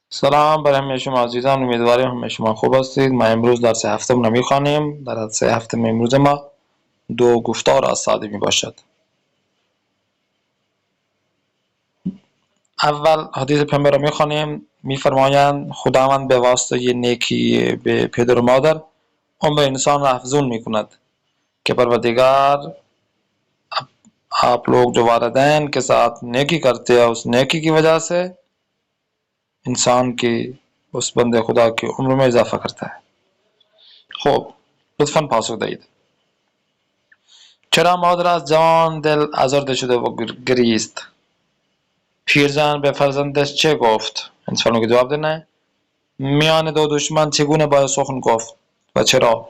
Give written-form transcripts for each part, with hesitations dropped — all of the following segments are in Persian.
سلام بر همه شما عزیزان، امیدوارم همه شما خوب هستید. ما امروز درس هفتم را میخوانیم. در درس هفتم امروز ما دو گفتار از ساده می باشد. اول حدیث پیامبر را میخوانیم. میفرمایند خداوند به واسطه نیکی به پدر و مادر عمر انسان را افزون میکند कि परवरदिगार आप लोग जो वालिदैन के साथ नेकी करते हैं उस नेकी की वजह से इंसान की उस बंदे खुदा की उम्र में इजाफा करता है. خب لطفاً پاسخ دهید. چرا مادر از جوان دل آزرده شده و گریست؟ پیرزن به فرزندش چه گفت؟ انسانو که جواب دهند. میان دو دشمن چگونه باید سخن گفت و چرا؟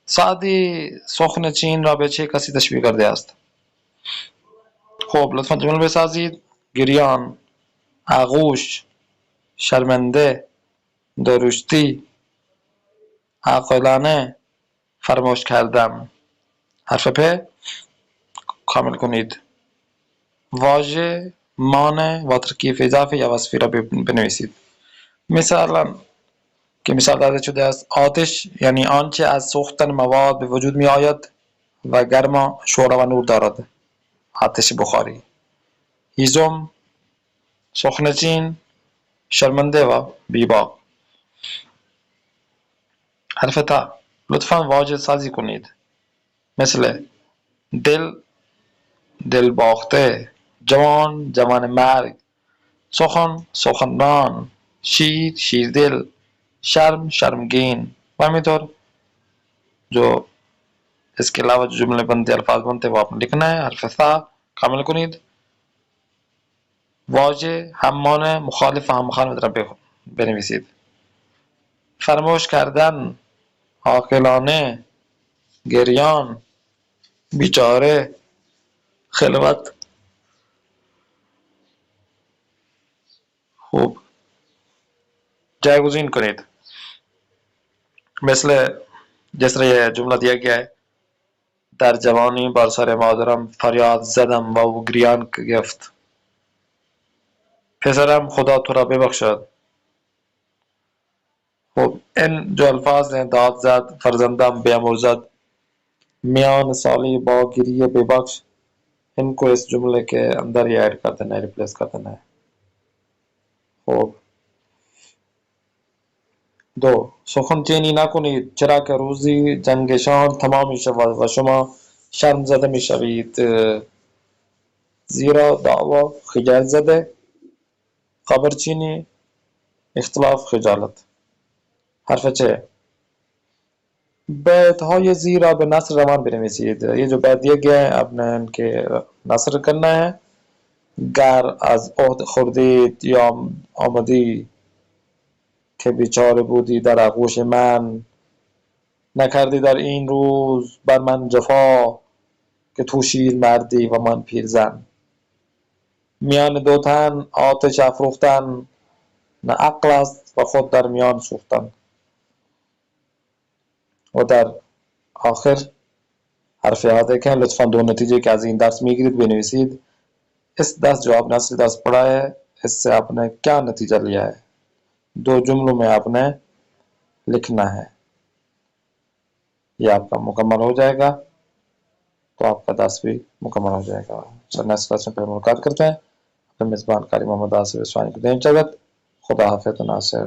سعدی سخن چین را به چه کسی تشبیه کرده است؟ خب لطفاً جمله بسازید. گریان، آغوش، شرمنده، درشتی، عاقلانه، فراموش کردن. حرف پ کامل کنید. واژه، مانع و ترکیب اضافه یا وصفی را بنویسید. مثلا که مثال داده شده است: آتش یعنی آنچه از سوختن مواد به وجود می آید و گرم شعله و نور دارد. آتش بخاری. هیزم، سخن چین، شرمنده و بیباک. حرف تا لطفاً واژه سازی کنید. مثل دل، دل باخته، جوان، جوان مرگ، سخن، سخنران، شیر، شیردل، शर्म शर्मगीन و همینطور जो इसके अलावा जो जुमले बनते अल्फाज बनते वो आपने लिखना है. حرف ثا کامل کنید. واژه هم مانع مخالف و هم مخالف را بنویسید. فراموش کردن، عاقلانه، گریان، بیچاره، خلوت. خوب جایگزین کنید. مثل जिस तरह ये जुमला दिया गया है: در جوانی بر سر مادرم فریاد زدم و او گریان گرفت. پسرم خدا تو را ببخشد. خب این جو الفاظ हैं: داد زد، فرزندم بیامرزد، میان سالی با گریه ببخش. इनको इस जुमले के अंदर ही ऐड कर देना है, रिप्लेस कर देना है. خب دو سخن چینی نکنید چرا که روزی جنگشان تمام می شود و شما شرم زده می شوید، زیرا دعوا خجالت زده، خبر چینی اختلاف خجالت. حرف چه بیت های زیرا به نصر روان بنویسید. ये जो बैत दिए गए हैं आपने इनके नसर करना है. گر از عهد خوردید یا آمدی که بیچاره بودی در آغوش من، نکردی در این روز بر من جفا که تو شیر مردی و من پیرزن. میان دو تن آتش افروختن نه عقل است و خود در میان سوختن. و در آخر حرف یاد है لطفاً दो नतीजे के از این درس میگیرید بنویسید. इस 10 जो आपने असली दर्स पढ़ा है इससे आपने क्या नतीजा लिया है, दो जुमलों में आपने लिखना है. ये आपका मुकम्मल हो जाएगा तो आपका दर्स भी मुकम्मल हो जाएगा. सर नेक्स्ट क्लास में फिर मुलाकात करते हैं. अपने मेज़बान कारी मोहम्मद आसिफ इस्वानी को दें इजाज़त. खुदा हाफ़िज़ नासिर.